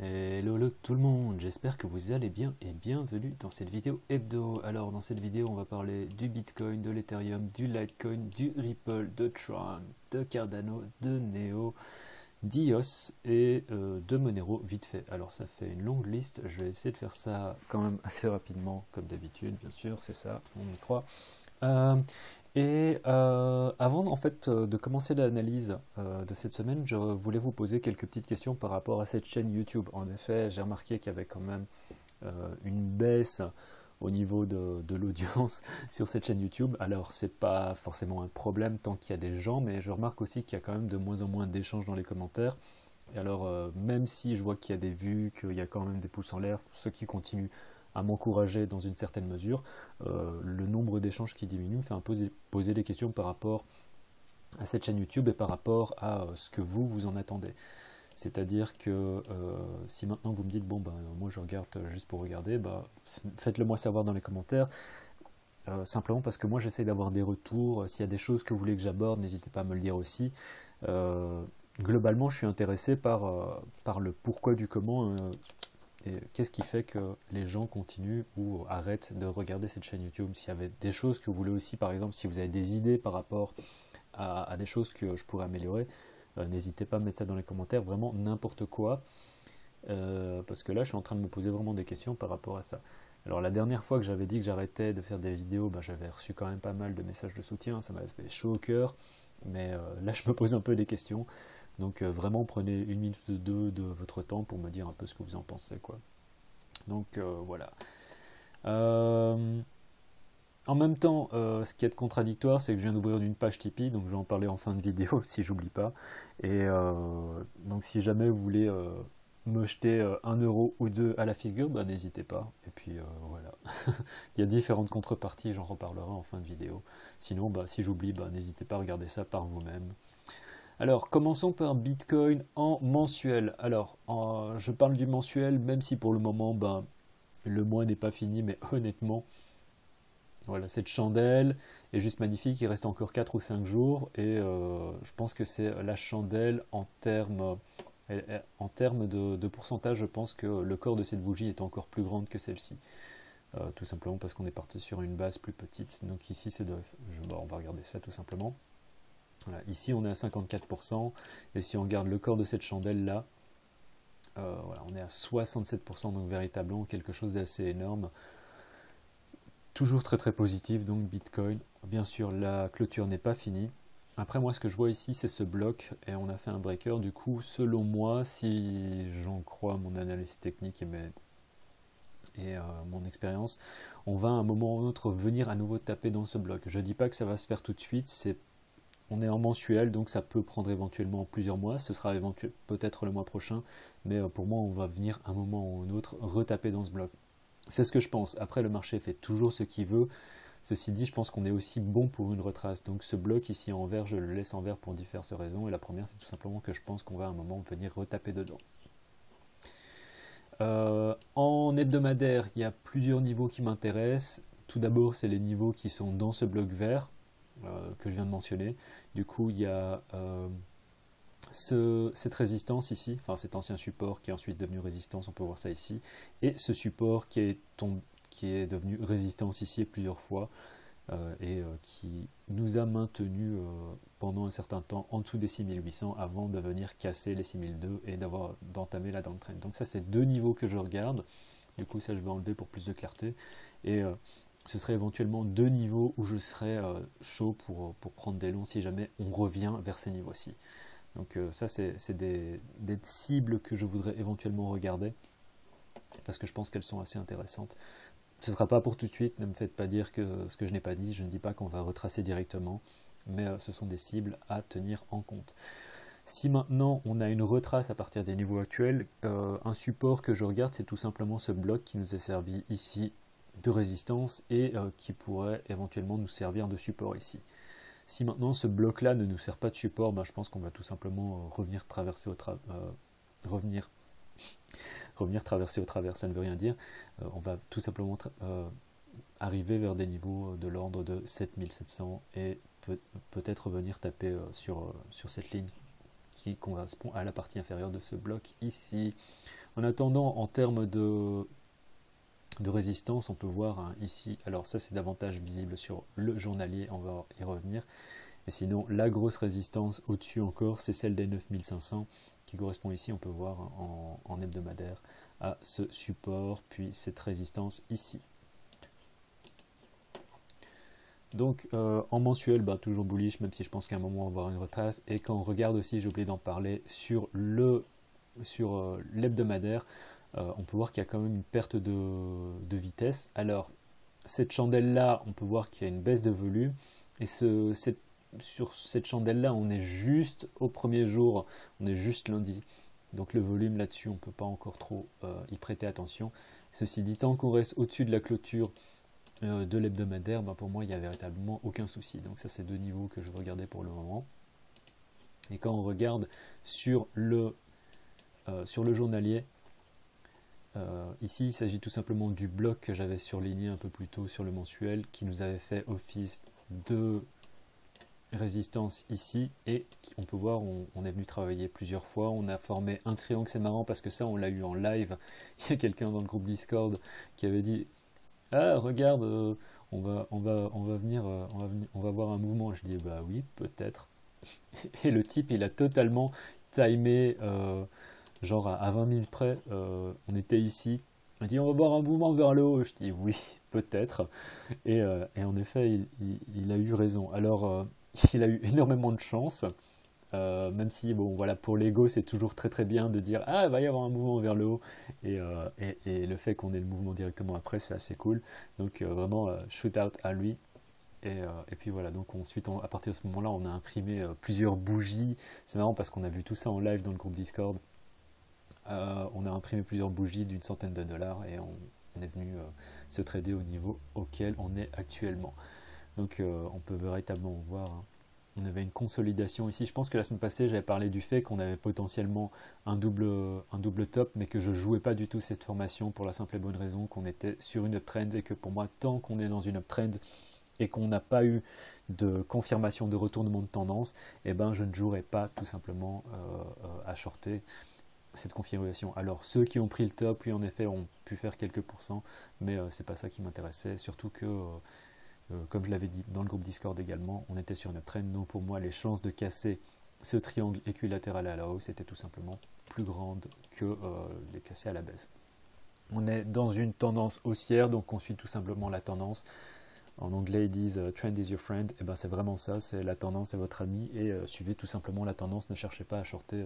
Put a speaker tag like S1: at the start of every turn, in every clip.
S1: Hello tout le monde, j'espère que vous allez bien et bienvenue dans cette vidéo hebdo. Alors dans cette vidéo on va parler du Bitcoin, de l'Ethereum, du Litecoin, du Ripple, de Tron, de Cardano, de Neo, d'IOS et de Monero vite fait. Alors ça fait une longue liste, je vais essayer de faire ça quand même assez rapidement comme d'habitude, bien sûr, c'est ça, on y croit. Euh, Avant en fait de commencer l'analyse de cette semaine, je voulais vous poser quelques petites questions par rapport à cette chaîne YouTube. En effet, j'ai remarqué qu'il y avait quand même une baisse au niveau de l'audience sur cette chaîne YouTube. Alors, c'est pas forcément un problème tant qu'il y a des gens, mais je remarque aussi qu'il y a quand même de moins en moins d'échanges dans les commentaires. Et alors, même si je vois qu'il y a des vues, qu'il y a quand même des pouces en l'air, ceux qui continuent à m'encourager dans une certaine mesure, le nombre d'échanges qui diminue me fait un peu poser des questions par rapport à cette chaîne YouTube et par rapport à ce que vous en attendez. C'est-à-dire que si maintenant vous me dites, bon, ben, moi je regarde juste pour regarder, bah, faites-le moi savoir dans les commentaires. Simplement parce que moi j'essaie d'avoir des retours. S'il y a des choses que vous voulez que j'aborde, n'hésitez pas à me le dire aussi. Globalement, je suis intéressé par le pourquoi du comment et qu'est-ce qui fait que les gens continuent ou arrêtent de regarder cette chaîne YouTube. S'il y avait des choses que vous voulez aussi, par exemple, si vous avez des idées par rapport à des choses que je pourrais améliorer, n'hésitez pas à mettre ça dans les commentaires, vraiment n'importe quoi, parce que là je suis en train de me poser vraiment des questions par rapport à ça. Alors la dernière fois que j'avais dit que j'arrêtais de faire des vidéos, bah, j'avais reçu quand même pas mal de messages de soutien, ça m'avait fait chaud au cœur, mais là je me pose un peu des questions, donc vraiment prenez une minute ou deux de votre temps pour me dire un peu ce que vous en pensez, quoi. Donc voilà. Euh, En même temps, ce qui est contradictoire, c'est que je viens d'ouvrir une page Tipeee, donc je vais en parler en fin de vidéo si j'oublie pas. Et donc si jamais vous voulez me jeter 1 euro ou deux à la figure, bah, n'hésitez pas. Et puis voilà. Il y a différentes contreparties, j'en reparlerai en fin de vidéo. Sinon, bah, si j'oublie, bah, n'hésitez pas à regarder ça par vous-même. Alors, commençons par Bitcoin en mensuel. Alors, je parle du mensuel, même si pour le moment, bah, le mois n'est pas fini, mais honnêtement, voilà, cette chandelle est juste magnifique, il reste encore 4 ou 5 jours et je pense que c'est la chandelle en termes de pourcentage, je pense que le corps de cette bougie est encore plus grande que celle-ci. Tout simplement parce qu'on est parti sur une base plus petite. Donc ici, on va regarder ça tout simplement. Voilà, ici, on est à 54%, et si on regarde le corps de cette chandelle-là, voilà, on est à 67%, donc véritablement quelque chose d'assez énorme. Toujours très très positif, donc Bitcoin. Bien sûr, la clôture n'est pas finie. Après, moi, ce que je vois ici, c'est ce bloc, et on a fait un breaker. Du coup, selon moi, si j'en crois mon analyse technique et mon expérience, on va à un moment ou un autre venir à nouveau taper dans ce bloc. Je ne dis pas que ça va se faire tout de suite, on est en mensuel, donc ça peut prendre éventuellement plusieurs mois. Ce sera peut-être le mois prochain, mais pour moi, on va venir à un moment ou un autre retaper dans ce bloc. C'est ce que je pense. Après, le marché fait toujours ce qu'il veut. Ceci dit, je pense qu'on est aussi bon pour une retrace. Donc ce bloc ici en vert, je le laisse en vert pour diverses raisons. Et la première, c'est tout simplement que je pense qu'on va à un moment venir retaper dedans. En hebdomadaire, il y a plusieurs niveaux qui m'intéressent. Tout d'abord, c'est les niveaux qui sont dans ce bloc vert que je viens de mentionner. Du coup, il y a cette résistance ici, enfin cet ancien support qui est ensuite devenu résistance, on peut voir ça ici, et ce support qui est devenu résistance ici plusieurs fois et qui nous a maintenu pendant un certain temps en dessous des 6800 avant de venir casser les 6002 et d'entamer la downtrend. Donc ça, c'est deux niveaux que je regarde. Du coup, ça, je vais enlever pour plus de clarté. Et ce serait éventuellement deux niveaux où je serais chaud pour prendre des longs si jamais on revient vers ces niveaux-ci. Donc ça, c'est des cibles que je voudrais éventuellement regarder parce que je pense qu'elles sont assez intéressantes. Ce ne sera pas pour tout de suite, ne me faites pas dire que ce que je n'ai pas dit, je ne dis pas qu'on va retracer directement, mais ce sont des cibles à tenir en compte. Si maintenant on a une retrace à partir des niveaux actuels, un support que je regarde, c'est tout simplement ce bloc qui nous est servi ici de résistance et qui pourrait éventuellement nous servir de support ici. Si maintenant ce bloc-là ne nous sert pas de support, ben, je pense qu'on va tout simplement revenir traverser traverser au travers, ça ne veut rien dire. On va tout simplement arriver vers des niveaux de l'ordre de 7700 et peut-être venir taper sur cette ligne qui correspond à la partie inférieure de ce bloc ici. En attendant, en termes de résistance, on peut voir hein, ici, alors ça c'est davantage visible sur le journalier, on va y revenir. Et sinon, la grosse résistance au-dessus encore, c'est celle des 9500 qui correspond ici, on peut voir en hebdomadaire, à ce support, puis cette résistance ici. Donc en mensuel, bah, toujours bullish, même si je pense qu'à un moment on va avoir une retrace. Et quand on regarde aussi, j'ai oublié d'en parler, sur l'hebdomadaire, on peut voir qu'il y a quand même une perte de vitesse. Alors cette chandelle-là, on peut voir qu'il y a une baisse de volume. Et sur cette chandelle-là, on est juste au premier jour, on est juste lundi. Donc le volume là-dessus, on ne peut pas encore trop y prêter attention. Ceci dit, tant qu'on reste au-dessus de la clôture de l'hebdomadaire, ben pour moi il n'y a véritablement aucun souci. Donc ça c'est deux niveaux que je vais regarder pour le moment. Et quand on regarde sur le journalier, ici il s'agit tout simplement du bloc que j'avais surligné un peu plus tôt sur le mensuel, qui nous avait fait office de résistance ici, et on peut voir on est venu travailler plusieurs fois, on a formé un triangle. C'est marrant parce que ça on l'a eu en live. Il y a quelqu'un dans le groupe Discord qui avait dit: ah, regarde, on va voir un mouvement. Je dis, bah oui, peut-être. Et le type, il a totalement timé, genre à 20 minutes près, on était ici. Il dit, on va voir un mouvement vers le haut. Je dis, oui, peut-être. Et en effet, il a eu raison. Alors, il a eu énormément de chance. Même si, bon, voilà, pour l'ego, c'est toujours très très bien de dire ah, il va y avoir un mouvement vers le haut, et le fait qu'on ait le mouvement directement après, c'est assez cool. Donc, vraiment, shoot out à lui. Et puis voilà, donc ensuite, à partir de ce moment-là, on a imprimé plusieurs bougies. C'est marrant parce qu'on a vu tout ça en live dans le groupe Discord. On a imprimé plusieurs bougies d'une centaine de dollars et on est venu se trader au niveau auquel on est actuellement. Donc, on peut véritablement voir. Hein. On avait une consolidation ici. Je pense que la semaine passée, j'avais parlé du fait qu'on avait potentiellement un double top, mais que je ne jouais pas du tout cette formation pour la simple et bonne raison qu'on était sur une uptrend, et que pour moi, tant qu'on est dans une uptrend et qu'on n'a pas eu de confirmation de retournement de tendance, eh ben, je ne jouerai pas tout simplement à shorter cette configuration. Alors ceux qui ont pris le top, oui en effet, ont pu faire quelques pourcents, mais c'est pas ça qui m'intéressait, surtout que comme je l'avais dit dans le groupe Discord également, on était sur une uptrend, donc pour moi les chances de casser ce triangle équilatéral à la hausse étaient tout simplement plus grandes que les casser à la baisse. On est dans une tendance haussière, donc on suit tout simplement la tendance. En anglais ils disent trend is your friend, et ben c'est vraiment ça, c'est la tendance est votre ami, et suivez tout simplement la tendance, ne cherchez pas à shorter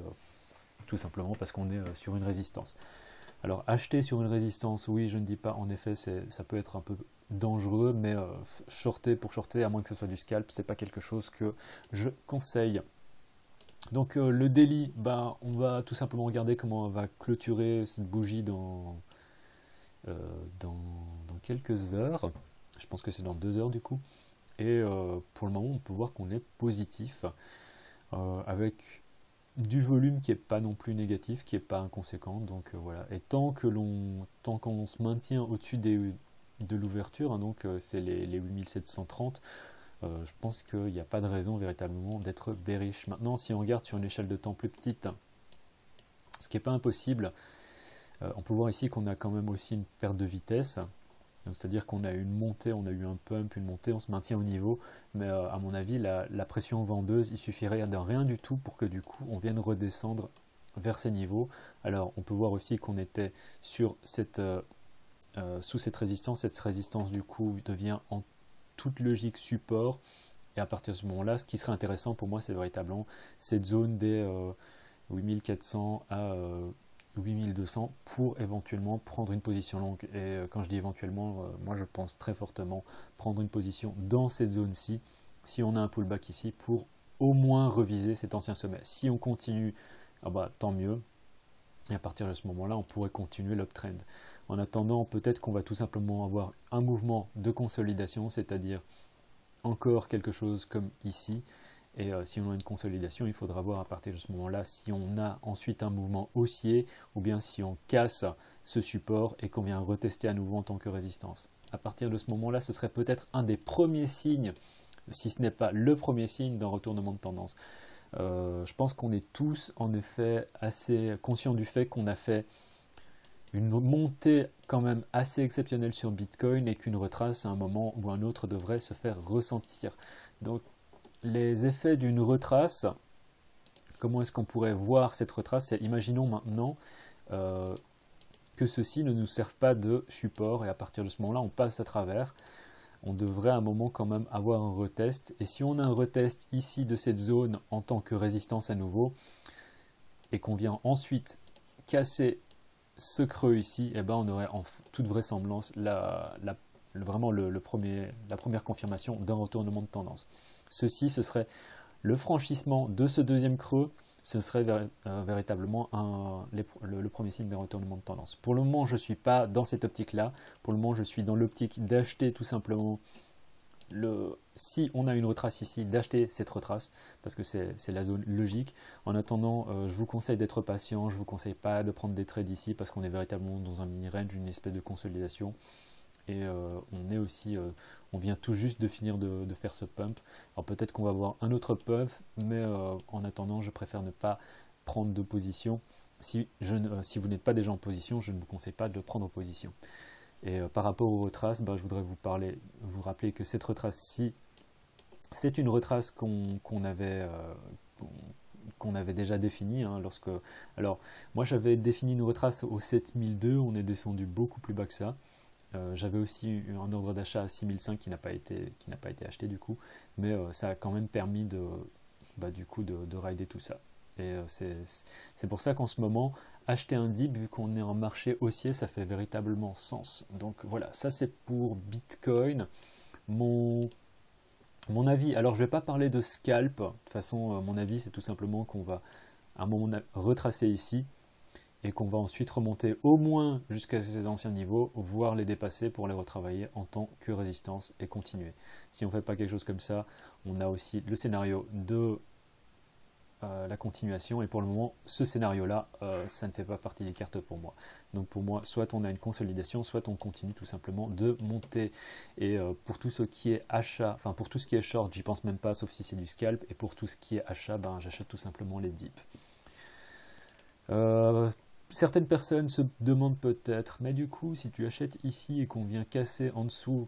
S1: tout simplement parce qu'on est sur une résistance. Alors acheter sur une résistance, oui, je ne dis pas, en effet ça peut être un peu dangereux, mais shorter pour shorter, à moins que ce soit du scalp, c'est pas quelque chose que je conseille. Donc le daily, ben, on va tout simplement regarder comment on va clôturer cette bougie dans quelques heures. Je pense que c'est dans 2 heures du coup. Et pour le moment, on peut voir qu'on est positif avec du volume qui n'est pas non plus négatif, qui n'est pas inconséquent. Donc voilà. Et tant qu'on se maintient au-dessus de l'ouverture, hein, donc c'est les 8730, je pense qu'il n'y a pas de raison véritablement d'être bearish. Maintenant, si on regarde sur une échelle de temps plus petite, ce qui n'est pas impossible, on peut voir ici qu'on a quand même aussi une perte de vitesse. C'est-à-dire qu'on a eu une montée, on a eu un pump, une montée, on se maintient au niveau, mais à mon avis, la pression vendeuse, il suffirait de rien du tout pour que du coup, on vienne redescendre vers ces niveaux. Alors, on peut voir aussi qu'on était sur sous cette résistance du coup devient en toute logique support, et à partir de ce moment-là, ce qui serait intéressant pour moi, c'est véritablement cette zone des 8400 à 8200 pour éventuellement prendre une position longue. Et quand je dis éventuellement, moi je pense très fortement prendre une position dans cette zone-ci, si on a un pullback ici, pour au moins reviser cet ancien sommet. Si on continue, ah bah, tant mieux, et à partir de ce moment-là, on pourrait continuer l'uptrend. En attendant, peut-être qu'on va tout simplement avoir un mouvement de consolidation, c'est-à-dire encore quelque chose comme ici. Et si on a une consolidation, il faudra voir à partir de ce moment-là si on a ensuite un mouvement haussier ou bien si on casse ce support et qu'on vient retester à nouveau en tant que résistance. À partir de ce moment-là, ce serait peut-être un des premiers signes, si ce n'est pas le premier signe d'un retournement de tendance. Je pense qu'on est tous en effet assez conscients du fait qu'on a fait une montée quand même assez exceptionnelle sur Bitcoin et qu'une retrace à un moment ou un autre devrait se faire ressentir. Donc les effets d'une retrace, comment est-ce qu'on pourrait voir cette retrace? Imaginons maintenant que ceci ne nous serve pas de support et à partir de ce moment-là on passe à travers. On devrait à un moment quand même avoir un retest. Et si on a un retest ici de cette zone en tant que résistance à nouveau, et qu'on vient ensuite casser ce creux ici, eh ben on aurait en toute vraisemblance vraiment la première confirmation d'un retournement de tendance. Ceci, ce serait le franchissement de ce deuxième creux, ce serait véritablement le premier signe d'un retournement de tendance. Pour le moment, je ne suis pas dans cette optique-là. Pour le moment, je suis dans l'optique d'acheter tout simplement, si on a une retrace ici, d'acheter cette retrace, parce que c'est la zone logique. En attendant, je vous conseille d'être patient, je ne vous conseille pas de prendre des trades ici, parce qu'on est véritablement dans un mini-range, une espèce de consolidation. Et on vient tout juste de finir de faire ce pump. Alors peut-être qu'on va avoir un autre pump, mais en attendant, je préfère ne pas prendre de position. Si vous n'êtes pas déjà en position, je ne vous conseille pas de prendre position. Et par rapport aux retraces, je voudrais vous rappeler que cette retrace-ci, c'est une retrace qu'on avait déjà définie. Alors, moi j'avais défini une retrace au 7002, on est descendu beaucoup plus bas que ça. J'avais aussi un ordre d'achat à 6005 qui n'a pas été acheté du coup, mais ça a quand même permis de rider tout ça. Et c'est pour ça qu'en ce moment, acheter un dip, vu qu'on est en marché haussier, ça fait véritablement sens. Donc voilà, ça c'est pour Bitcoin. Mon avis, alors je ne vais pas parler de scalp, de toute façon mon avis c'est tout simplement qu'on va à un moment retracer ici, et qu'on va ensuite remonter au moins jusqu'à ces anciens niveaux, voire les dépasser pour les retravailler en tant que résistance et continuer. Si on ne fait pas quelque chose comme ça, on a aussi le scénario de la continuation, et pour le moment, ce scénario-là, ça ne fait pas partie des cartes pour moi. Donc pour moi, soit on a une consolidation, soit on continue tout simplement de monter. Et pour tout ce qui est achat, enfin pour tout ce qui est short, j'y pense même pas, sauf si c'est du scalp, et pour tout ce qui est achat, j'achète tout simplement les dips. Certaines personnes se demandent peut-être, mais du coup, si tu achètes ici et qu'on vient casser en dessous,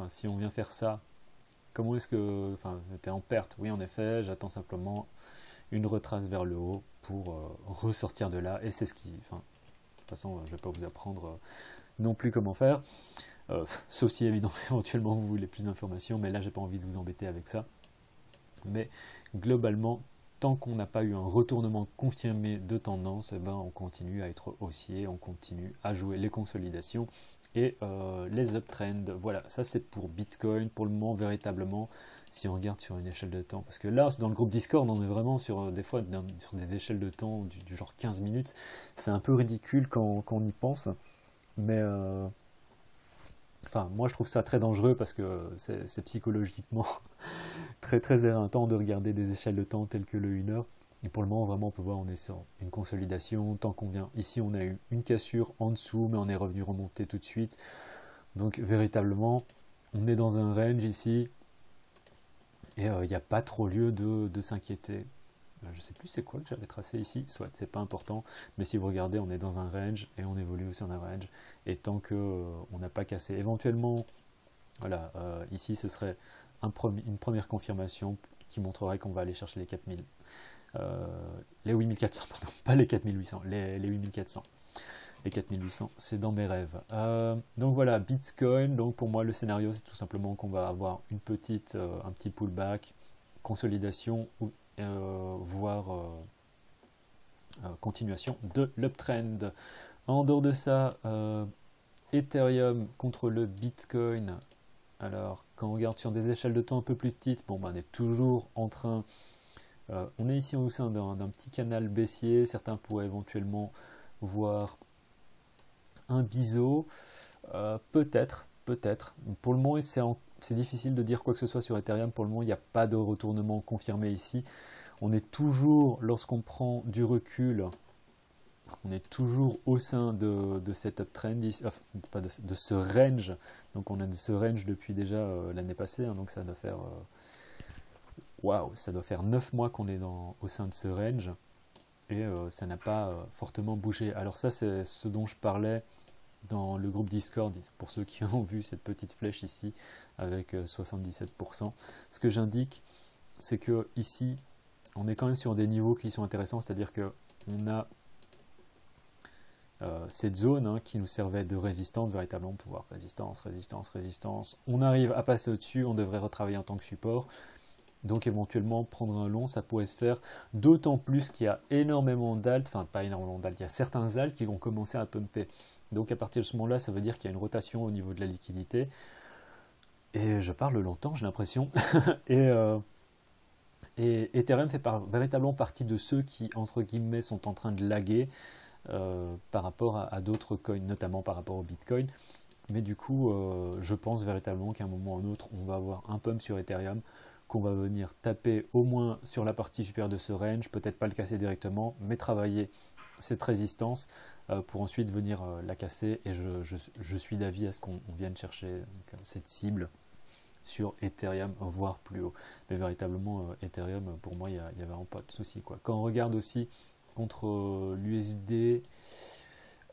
S1: si on vient faire ça, comment est-ce que, tu es en perte? Oui, en effet, j'attends simplement une retrace vers le haut pour ressortir de là, et c'est ce qui, de toute façon, je ne vais pas vous apprendre non plus comment faire, sauf si éventuellement vous voulez plus d'informations, mais là, j'ai pas envie de vous embêter avec ça. Mais globalement, tant qu'on n'a pas eu un retournement confirmé de tendance, on continue à être haussier, on continue à jouer les consolidations et les uptrends. Voilà, ça c'est pour Bitcoin. Pour le moment, véritablement, si on regarde sur une échelle de temps, parce que là, dans le groupe Discord, on est vraiment sur des échelles de temps du genre 15 minutes. C'est un peu ridicule quand on y pense, mais moi je trouve ça très dangereux parce que c'est psychologiquement très très éreintant de regarder des échelles de temps telles que le 1 heure. Et pour le moment, vraiment, on peut voir, on est sur une consolidation. Tant qu'on vient ici, on a eu une cassure en dessous, mais on est revenu remonter tout de suite. Donc véritablement, on est dans un range ici, et il n'y a pas trop lieu de s'inquiéter. Je ne sais plus c'est quoi que j'avais tracé ici, soit c'est pas important, mais si vous regardez, on est dans un range et on évolue aussi dans un range. Et tant que on n'a pas cassé, éventuellement, voilà, ici ce serait une première confirmation qui montrerait qu'on va aller chercher les 4000, les 8400, pardon, pas les 4800, les 8400. Les 4800, c'est dans mes rêves. Donc voilà, Bitcoin. Donc pour moi, le scénario, c'est tout simplement qu'on va avoir un petit pullback, consolidation, ou voire continuation de l'uptrend. En dehors de ça, Ethereum contre le Bitcoin. Alors, quand on regarde sur des échelles de temps un peu plus petites, on est toujours en train. On est ici au sein d'un petit canal baissier. Certains pourraient éventuellement voir un biseau, peut-être. Pour le moment, c'est difficile de dire quoi que ce soit sur Ethereum. Pour le moment, il n'y a pas de retournement confirmé ici. On est toujours, lorsqu'on prend du recul, on est toujours au sein de cet uptrend, pas de ce range. Donc on a de ce range depuis déjà l'année passée, donc ça doit faire waouh, ça doit faire 9 mois qu'on est au sein de ce range et ça n'a pas fortement bougé. Alors ça, c'est ce dont je parlais dans le groupe Discord, pour ceux qui ont vu cette petite flèche ici avec 77%. Ce que j'indique, c'est que ici, on est quand même sur des niveaux qui sont intéressants, c'est-à-dire que on a cette zone hein, qui nous servait de résistance, véritablement pouvoir résistance, résistance, résistance. On arrive à passer au-dessus, on devrait retravailler en tant que support. Donc éventuellement prendre un long, ça pourrait se faire, d'autant plus qu'il y a énormément d'alt, enfin pas énormément d'alt, il y a certains alt qui vont commencer à pumper. Donc à partir de ce moment-là, ça veut dire qu'il y a une rotation au niveau de la liquidité. Et je parle longtemps, j'ai l'impression. et Ethereum fait véritablement partie de ceux qui, entre guillemets, sont en train de laguer par rapport à d'autres coins, notamment par rapport au Bitcoin. Mais du coup, je pense véritablement qu'à un moment ou un autre, on va avoir un pump sur Ethereum, qu'on va venir taper au moins sur la partie supérieure de ce range, peut-être pas le casser directement, mais travailler cette résistance pour ensuite venir la casser. Et je suis d'avis à ce qu'on vienne chercher donc, cette cible sur Ethereum, voire plus haut. Mais véritablement, Ethereum, pour moi, il n'y a vraiment pas de souci, quoi. Quand on regarde aussi contre l'USD,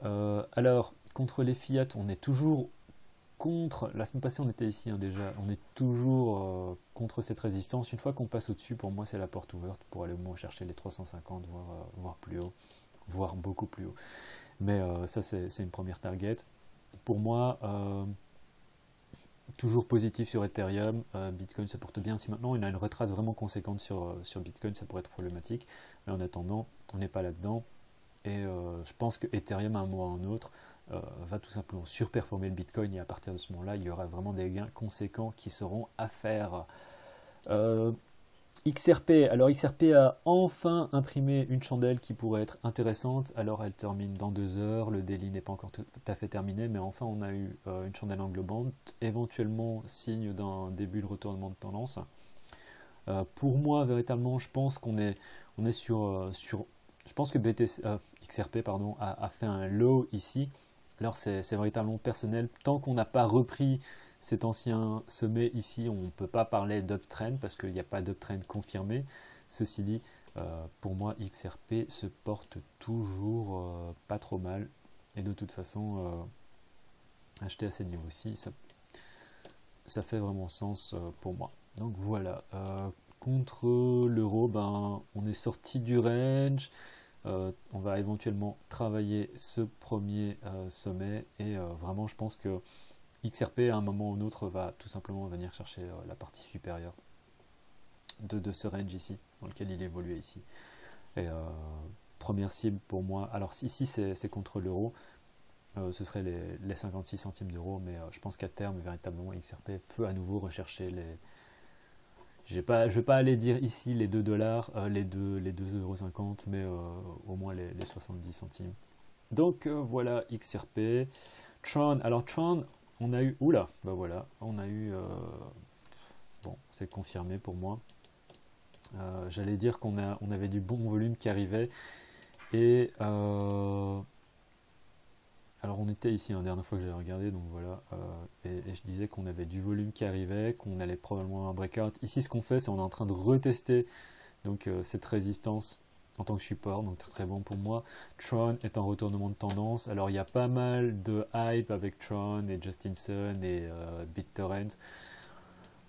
S1: alors, contre les fiat, on est toujours contre, la semaine passée on était ici hein, déjà, on est toujours contre cette résistance. Une fois qu'on passe au-dessus, pour moi c'est la porte ouverte pour aller au moins chercher les 350, voire plus haut, voire beaucoup plus haut. Mais ça c'est une première target. Pour moi, toujours positif sur Ethereum, Bitcoin se porte bien. Si maintenant il a une retrace vraiment conséquente sur Bitcoin, ça pourrait être problématique. Mais en attendant, on n'est pas là-dedans. Et je pense que Ethereum, à un moment ou à un autre, va tout simplement surperformer le Bitcoin et à partir de ce moment-là, il y aura vraiment des gains conséquents qui seront à faire. XRP, alors XRP a enfin imprimé une chandelle qui pourrait être intéressante. Alors elle termine dans 2 heures, le daily n'est pas encore tout à fait terminé, mais enfin on a eu une chandelle englobante, éventuellement signe d'un début de retournement de tendance. Pour moi, véritablement, je pense qu'on est sur je pense que XRP pardon, a fait un low ici. Alors c'est véritablement personnel. Tant qu'on n'a pas repris cet ancien sommet ici, on ne peut pas parler d'uptrend parce qu'il n'y a pas d'uptrend confirmé. Ceci dit, pour moi, XRP se porte toujours pas trop mal. Et de toute façon, acheter à ces niveaux-ci, ça fait vraiment sens pour moi. Donc voilà. Contre l'euro, on est sorti du range. On va éventuellement travailler ce premier sommet et vraiment je pense que XRP à un moment ou un autre va tout simplement venir chercher la partie supérieure de ce range ici dans lequel il évolue ici. Et première cible pour moi, alors ici c'est contre l'euro, ce serait les 56 centimes d'euros, mais je pense qu'à terme véritablement XRP peut à nouveau rechercher les... Je ne vais pas aller dire ici les 2 dollars, les 2,50 €, mais au moins les 70 centimes. Donc voilà XRP. Tron, alors Tron, on a eu, oula, bah voilà, on a eu, bon, c'est confirmé pour moi. J'allais dire qu'on avait du bon volume qui arrivait. Et alors on était ici la dernière fois que j'avais regardé, donc voilà, et je disais qu'on avait du volume qui arrivait, qu'on allait probablement avoir un breakout. Ici ce qu'on fait, c'est on est en train de retester donc, cette résistance en tant que support, donc très bon pour moi. Tron est en retournement de tendance, alors il y a pas mal de hype avec Tron et Justin Sun et BitTorrent.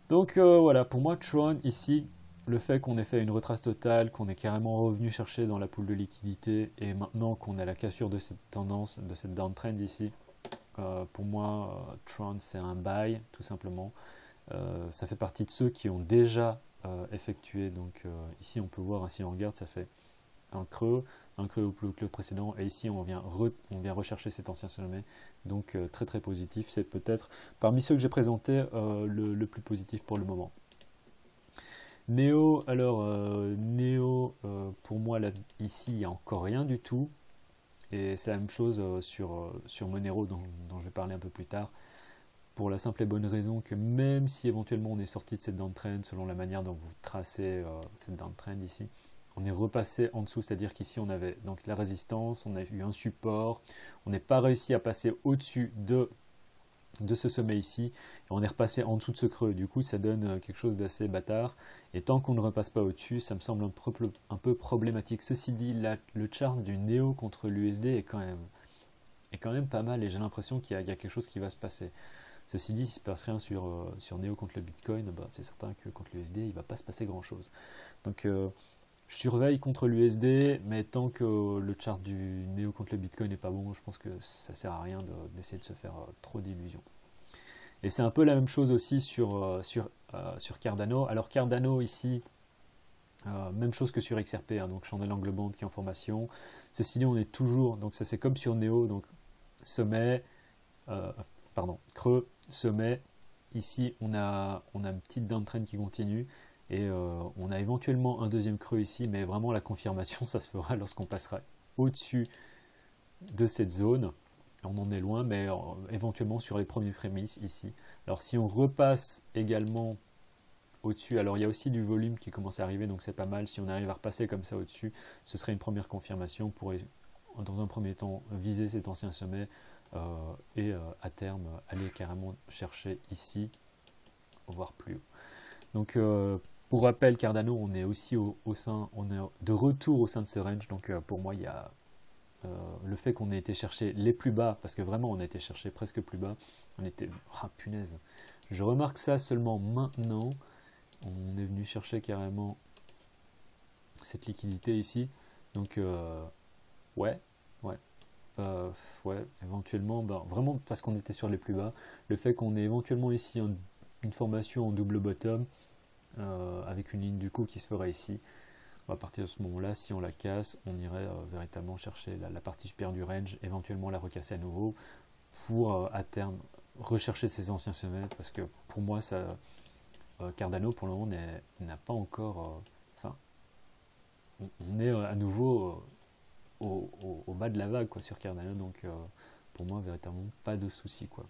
S1: Donc voilà, pour moi Tron ici, le fait qu'on ait fait une retrace totale, qu'on est carrément revenu chercher dans la pool de liquidité et maintenant qu'on a la cassure de cette tendance, de cette downtrend ici, pour moi, Tron c'est un buy tout simplement. Ça fait partie de ceux qui ont déjà effectué. Donc ici on peut voir, si on regarde, ça fait un creux au plus que le précédent et ici on vient rechercher cet ancien sommet. Donc très très positif. C'est peut-être parmi ceux que j'ai présentés le plus positif pour le moment. Neo, alors Neo, pour moi là, ici il n'y a encore rien du tout et c'est la même chose sur Monero dont je vais parler un peu plus tard, pour la simple et bonne raison que même si éventuellement on est sorti de cette downtrend selon la manière dont vous tracez cette downtrend ici, on est repassé en dessous, c'est-à-dire qu'ici on avait donc la résistance, on a eu un support, on n'est pas réussi à passer au-dessus de de ce sommet ici, et on est repassé en dessous de ce creux. Du coup, ça donne quelque chose d'assez bâtard. Et tant qu'on ne repasse pas au-dessus, ça me semble un peu problématique. Ceci dit, là, le chart du Neo contre l'USD est quand même pas mal, et j'ai l'impression qu'il y a quelque chose qui va se passer. Ceci dit, s'il ne se passe rien sur Neo contre le Bitcoin, bah, c'est certain que contre l'USD, il ne va pas se passer grand-chose. Donc, je surveille contre l'USD, mais tant que le chart du Neo contre le Bitcoin n'est pas bon, je pense que ça ne sert à rien d'essayer de se faire trop d'illusions. Et c'est un peu la même chose aussi sur Cardano. Alors Cardano ici, même chose que sur XRP, hein, donc chandelle angle bande qui est en formation. Ceci dit, on est toujours, donc ça c'est comme sur Neo, donc sommet, creux, sommet. Ici, on a une petite downtrend qui continue. Et on a éventuellement un deuxième creux ici, mais vraiment la confirmation, ça se fera lorsqu'on passera au-dessus de cette zone. On en est loin, mais éventuellement sur les premiers prémices ici. Alors si on repasse également au-dessus, alors il y a aussi du volume qui commence à arriver, donc c'est pas mal. Si on arrive à repasser comme ça au-dessus, ce serait une première confirmation pour, dans un premier temps, viser cet ancien sommet et à terme aller carrément chercher ici, voire plus haut. Donc pour rappel, Cardano, on est aussi on est de retour au sein de ce range. Donc pour moi, il y a le fait qu'on ait été chercher les plus bas, parce que vraiment on a été chercher presque plus bas. On était, ah punaise, je remarque ça seulement maintenant. On est venu chercher carrément cette liquidité ici. Donc ouais, éventuellement, vraiment parce qu'on était sur les plus bas. Le fait qu'on ait éventuellement ici une formation en double bottom. Avec une ligne du coup qui se ferait ici. À partir de ce moment-là, si on la casse, on irait véritablement chercher la partie supérieure du range, éventuellement la recasser à nouveau pour à terme rechercher ses anciens sommets, parce que pour moi, Cardano pour le moment n'a pas encore. On est à nouveau au bas de la vague quoi, sur Cardano, donc pour moi, véritablement pas de souci quoi.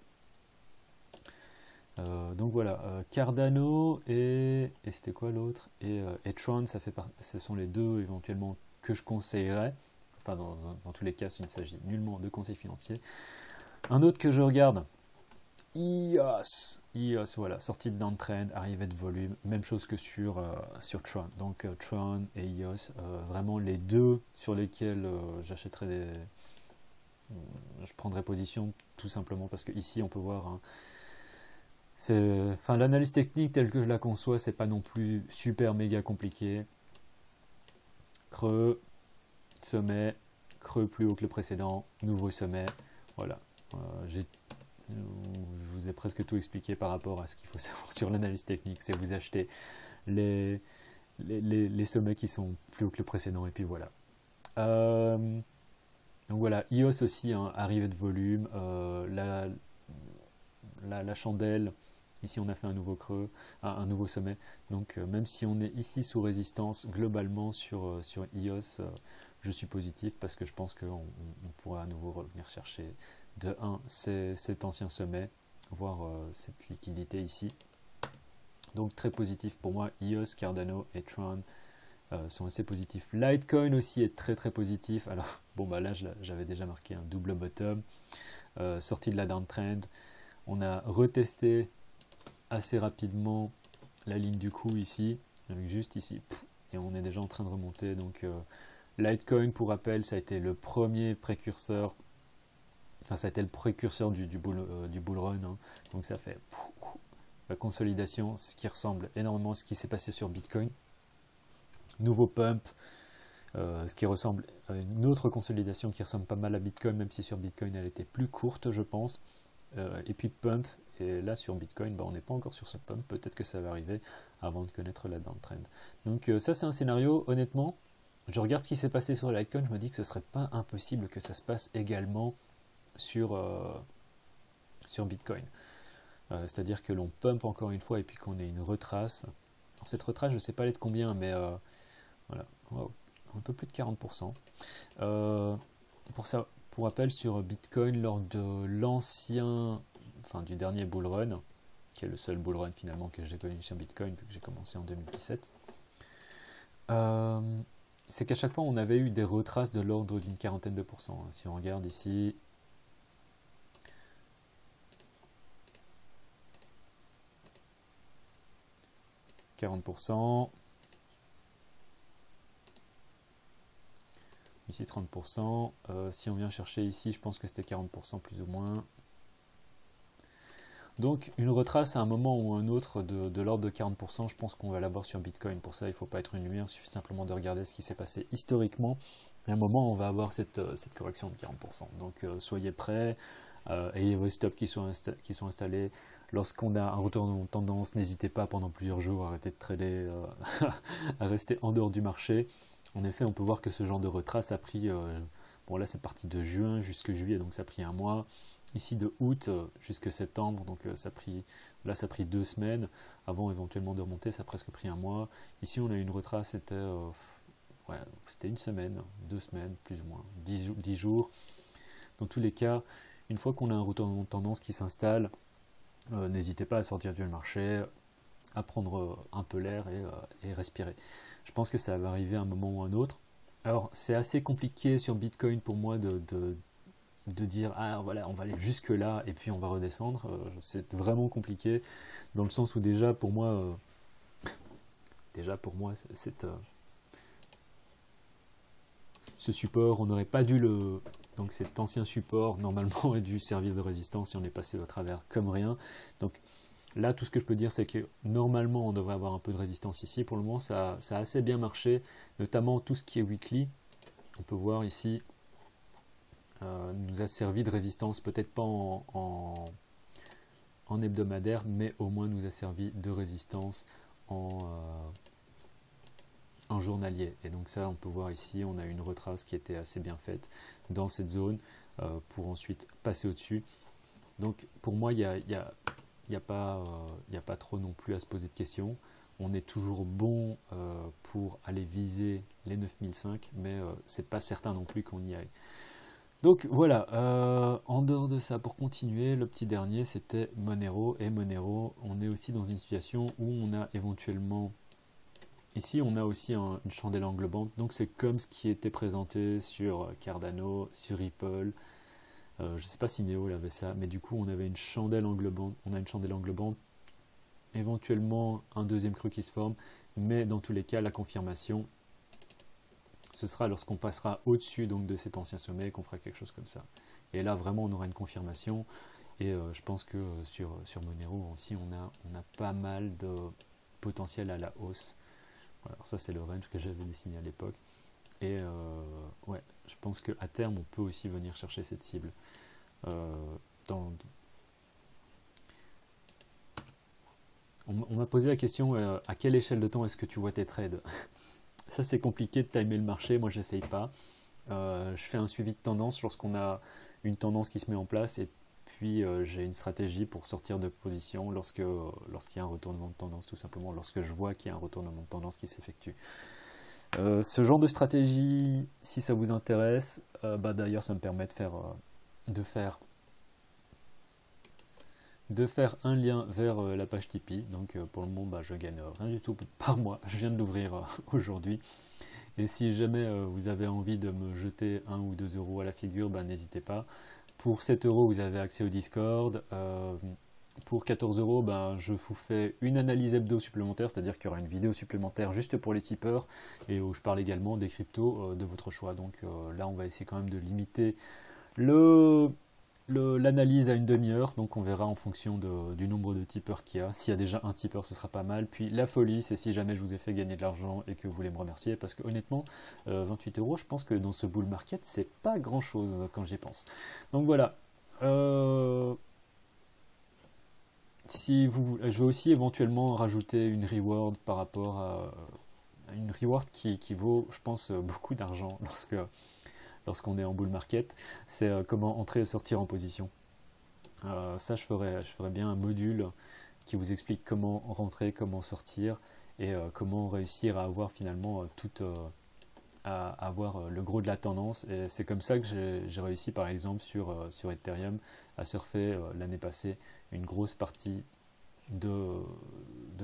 S1: Donc voilà, Cardano et c'était quoi l'autre et Tron, ce sont les deux éventuellement que je conseillerais. Enfin, dans tous les cas, il ne s'agit nullement de conseils financiers. Un autre que je regarde, EOS, voilà, sortie de downtrend, arrivée de volume, même chose que sur Tron. Donc Tron et EOS, vraiment les deux sur lesquels j'achèterais je prendrais position tout simplement parce que ici on peut voir. Hein, l'analyse technique telle que je la conçois, c'est pas non plus super méga compliqué. Creux, sommet, creux plus haut que le précédent, nouveau sommet. Voilà. Je vous ai presque tout expliqué par rapport à ce qu'il faut savoir sur l'analyse technique. C'est vous acheter les sommets qui sont plus hauts que le précédent et puis voilà. Donc voilà, EOS aussi, hein, arrivée de volume, la chandelle. Ici, on a fait un nouveau creux, un nouveau sommet. Donc, même si on est ici sous résistance, globalement sur EOS, je suis positif parce que je pense qu'on pourra à nouveau revenir chercher de 1 cet ancien sommet, voire cette liquidité ici. Donc, très positif pour moi. EOS, Cardano et Tron sont assez positifs. Litecoin aussi est très très positif. Alors, bon, là, j'avais déjà marqué un double bottom, sortie de la downtrend. On a retesté assez rapidement la ligne du coup ici, juste ici, et on est déjà en train de remonter. Donc Litecoin, pour rappel, ça a été le premier précurseur, enfin ça a été le précurseur du bull run, hein. Donc ça fait la consolidation, ce qui ressemble énormément à ce qui s'est passé sur Bitcoin. Nouveau pump, ce qui ressemble à une autre consolidation qui ressemble pas mal à Bitcoin, même si sur Bitcoin elle était plus courte je pense, et puis pump. Et là sur Bitcoin, on n'est pas encore sur ce pump, peut-être que ça va arriver avant de connaître la downtrend. Donc ça c'est un scénario, honnêtement, je regarde ce qui s'est passé sur Litecoin, je me dis que ce serait pas impossible que ça se passe également sur Bitcoin. C'est-à-dire que l'on pump encore une fois et puis qu'on ait une retrace. Alors, cette retrace, je ne sais pas elle est de combien, mais voilà, wow, un peu plus de 40%. Pour rappel, sur Bitcoin, lors de du dernier bull run, qui est le seul bull run finalement que j'ai connu sur Bitcoin, vu que j'ai commencé en 2017, c'est qu'à chaque fois on avait eu des retraces de l'ordre d'une quarantaine de pourcents. Si on regarde ici, 40%. Ici 30%. Si on vient chercher ici, je pense que c'était 40% plus ou moins. Donc une retrace à un moment ou un autre de l'ordre de 40%, je pense qu'on va l'avoir sur Bitcoin. Pour ça, il ne faut pas être une lumière, il suffit simplement de regarder ce qui s'est passé historiquement. Et à un moment, on va avoir cette correction de 40%. Donc soyez prêts, ayez vos stops qui sont installés. Lorsqu'on a un retournement de tendance, n'hésitez pas pendant plusieurs jours à arrêter de trader, à rester en dehors du marché. En effet, on peut voir que ce genre de retrace a pris, bon là c'est parti de juin jusqu'à juillet, donc ça a pris un mois. Ici de août jusqu'à septembre, donc ça a pris 2 semaines. Avant éventuellement de remonter, ça a presque pris un mois. Ici on a une retrace, c'était une semaine, 2 semaines, plus ou moins, 10 jours. Dans tous les cas, une fois qu'on a un retournement de tendance qui s'installe, n'hésitez pas à sortir du marché, à prendre un peu l'air et respirer. Je pense que ça va arriver à un moment ou à un autre. Alors c'est assez compliqué sur Bitcoin pour moi de dire ah voilà on va aller jusque là et puis on va redescendre. C'est vraiment compliqué dans le sens où déjà pour moi ce support on n'aurait pas dû donc cet ancien support normalement aurait dû servir de résistance et on est passé au travers comme rien. Donc là tout ce que je peux dire c'est que normalement on devrait avoir un peu de résistance ici. Pour le moment ça a assez bien marché, notamment tout ce qui est weekly. On peut voir ici nous a servi de résistance, peut-être pas en hebdomadaire, mais au moins nous a servi de résistance en journalier. Et donc ça, on peut voir ici, on a une retrace qui était assez bien faite dans cette zone pour ensuite passer au-dessus. Donc pour moi, il n'y a pas trop non plus à se poser de questions. On est toujours bon pour aller viser les 9005, mais c'est pas certain non plus qu'on y aille. Donc voilà, en dehors de ça, pour continuer, le petit dernier c'était Monero. Et Monero, on est aussi dans une situation où on a éventuellement, ici on a aussi une chandelle englobante, donc c'est comme ce qui était présenté sur Cardano, sur Ripple. Je ne sais pas si Neo avait ça, mais du coup on avait une chandelle englobante, éventuellement un deuxième creux qui se forme, mais dans tous les cas la confirmation ce sera lorsqu'on passera au-dessus donc de cet ancien sommet qu'on fera quelque chose comme ça. Et là vraiment on aura une confirmation et je pense que sur Monero aussi on a pas mal de potentiel à la hausse. Voilà, alors ça c'est le range que j'avais dessiné à l'époque et ouais, je pense qu'à terme on peut aussi venir chercher cette cible. On m'a posé la question à quelle échelle de temps est-ce que tu vois tes trades? Ça c'est compliqué de timer le marché, moi j'essaye pas. Je fais un suivi de tendance lorsqu'on a une tendance qui se met en place et puis j'ai une stratégie pour sortir de position lorsqu'il y a un retournement de tendance, tout simplement, lorsque je vois qu'il y a un retournement de tendance qui s'effectue. Ce genre de stratégie, si ça vous intéresse, d'ailleurs ça me permet de faire un lien vers la page Tipeee. Donc pour le moment je gagne rien du tout par mois, je viens de l'ouvrir aujourd'hui. Et si jamais vous avez envie de me jeter 1 ou 2 euros à la figure, n'hésitez pas. Pour 7 euros vous avez accès au Discord. Pour 14 euros, je vous fais une analyse hebdo supplémentaire, c'est-à-dire qu'il y aura une vidéo supplémentaire juste pour les tipeurs et où je parle également des cryptos de votre choix. Donc là on va essayer quand même de limiter l'analyse à une demi-heure, donc on verra en fonction du nombre de tipeurs qu'il y a. S'il y a déjà un tipeur, ce sera pas mal. Puis la folie, c'est si jamais je vous ai fait gagner de l'argent et que vous voulez me remercier, parce que honnêtement, 28 euros, je pense que dans ce bull market, c'est pas grand-chose quand j'y pense. Donc voilà. Je vais aussi éventuellement rajouter une reward par rapport à une reward qui vaut, je pense, beaucoup d'argent lorsqu'on est en bull market, c'est comment entrer et sortir en position. Ça, je ferai bien un module qui vous explique comment rentrer, comment sortir et comment réussir à avoir finalement à avoir le gros de la tendance. Et c'est comme ça que j'ai réussi par exemple sur Ethereum à surfer l'année passée une grosse partie de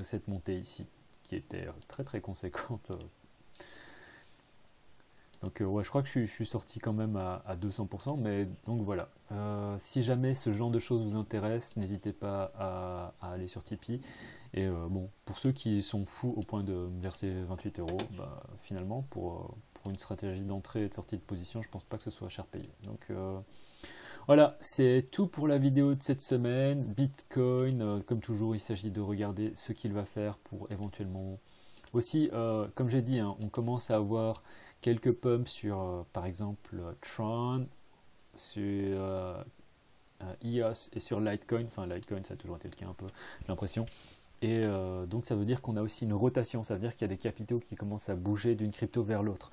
S1: cette montée ici qui était très très conséquente. Donc ouais, je crois que je suis sorti quand même à 200%, mais donc voilà. Si jamais ce genre de choses vous intéresse, n'hésitez pas à aller sur Tipeee. Et bon, pour ceux qui sont fous au point de me verser 28 euros, bah, finalement, pour une stratégie d'entrée et de sortie de position, je pense pas que ce soit cher payé. Donc voilà, c'est tout pour la vidéo de cette semaine. Bitcoin, comme toujours, il s'agit de regarder ce qu'il va faire pour éventuellement... Aussi, comme j'ai dit, hein, on commence à avoir quelques pumps sur, par exemple, Tron, sur EOS et sur Litecoin. Enfin, Litecoin, ça a toujours été le cas un peu, j'ai l'impression. Et donc, ça veut dire qu'on a aussi une rotation. Ça veut dire qu'il y a des capitaux qui commencent à bouger d'une crypto vers l'autre.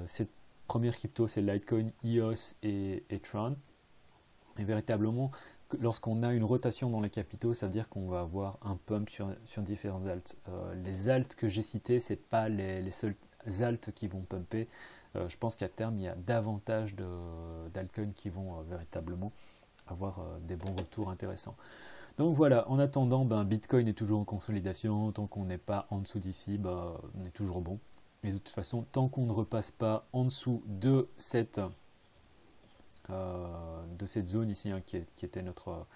S1: Cette première crypto, c'est Litecoin, EOS et Tron. Et véritablement, lorsqu'on a une rotation dans les capitaux, ça veut dire qu'on va avoir un pump sur différents alts. Les alts que j'ai cités, ce n'est pas les seuls alts qui vont pumper. Je pense qu'à terme, il y a davantage d'altcoins qui vont véritablement avoir des bons retours intéressants. Donc voilà, en attendant, Bitcoin est toujours en consolidation. Tant qu'on n'est pas en dessous d'ici, on est toujours bon. Et de toute façon, tant qu'on ne repasse pas en dessous de cette zone ici, hein, qui était notre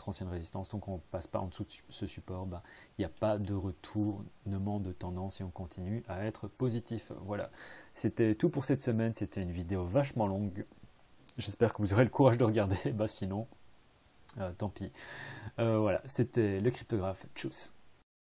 S1: ancienne résistance, donc on ne passe pas en dessous de ce support, il n'y a pas de retournement de tendance et on continue à être positif. Voilà, c'était tout pour cette semaine. C'était une vidéo vachement longue. J'espère que vous aurez le courage de regarder. Sinon, tant pis. Voilà, c'était le cryptographe. Tchuss.